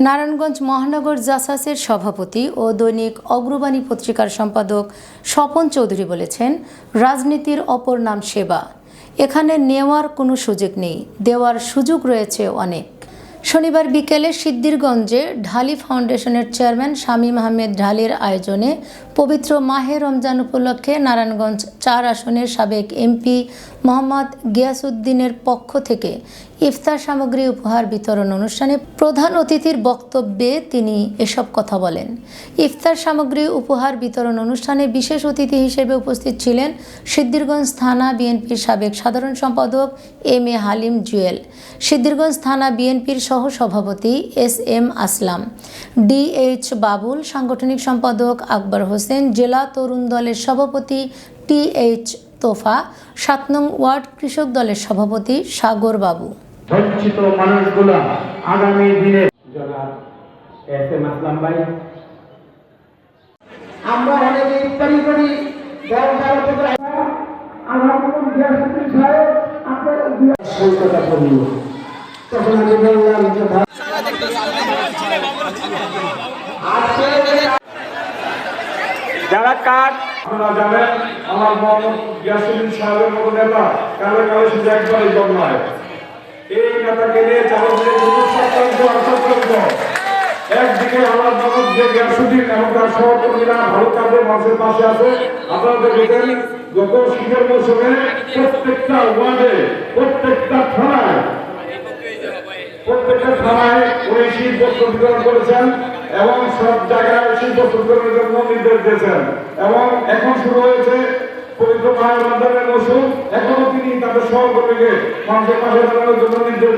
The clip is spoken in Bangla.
নারায়ণগঞ্জ মহানগর জাসাসের সভাপতি ও দৈনিক অগ্রবাণী পত্রিকার সম্পাদক স্বপন চৌধুরী বলেছেন, রাজনীতির অপর নাম সেবা। এখানে নেওয়ার কোনো সুযোগ নেই, দেওয়ার সুযোগ রয়েছে অনেক। শনিবার বিকেলে সিদ্ধিরগঞ্জে ঢালি ফাউন্ডেশনের চেয়ারম্যান শামীম আহমেদ ঢালির আয়োজনে পবিত্র মাহে রমজান উপলক্ষে নারায়ণগঞ্জ ৪ আসনের সাবেক এমপি মোহাম্মদ গিয়াসউদ্দিনের পক্ষ থেকে ইফতার সামগ্রী উপহার বিতরণ অনুষ্ঠানে প্রধান অতিথির বক্তব্যে তিনি এসব কথা বলেন। ইফতার সামগ্রী উপহার বিতরণ অনুষ্ঠানে বিশেষ অতিথি হিসেবে উপস্থিত ছিলেন সিদ্ধিরগঞ্জ থানা বিএনপির সাবেক সাধারণ সম্পাদক এম এ হালিম জুয়েল, সিদ্ধিরগঞ্জ থানা বিএনপির সহসভাপতি এস.এম. আসলাম, ডি.এইচ. বাবুল, সাংগঠনিক সম্পাদক আকবর হোসেন, জেলা তরুণ দলের সভাপতি টি.এইচ. তোফা, ৭ নং ওয়ার্ড কৃষক দলের সভাপতি সাগর বাবু। বঞ্চিত মানুষগুলো আগামী দিনে জনাব এস.এম. আসলাম ভাই, আমরা অনেকে ইফতারি করি, আমার মতন গিয়াসউদ্দিন সাহেব আপনার কথা বলল, তখন আমি বললাম যে যারা কাজ আপনারা জানেন, আমার মোহাম্মদ গিয়াসউদ্দিন সাহেবের মতো নেতা কালে কালে শুধু একবারই জন্মায়। এই নেতাকে নিয়ে চালকদের একদিকে আমার মোহাম্মদ গিয়াসউদ্দিন এবং তার সহকর্মীরা ভালো কাজে মানুষের পাশে আছে। আপনারা দেখেন গত শীতের মৌসুমে প্রত্যেকটা ওয়ার্ডে প্রত্যেকটা থানায় উনি শীত বস্ত্র বিতরণ করেছেন এবং সব জায়গায় শীত বস্ত্র বিতরণের জন্য নির্দেশ দিয়েছেন। এবং এখন শুরু হয়েছে পবিত্র মাহে রমজানের মৌসুম, এখনো তিনি তাদের সহকর্মীকে মানুষের পাশে দাঁড়ানোর জন্য নির্দেশ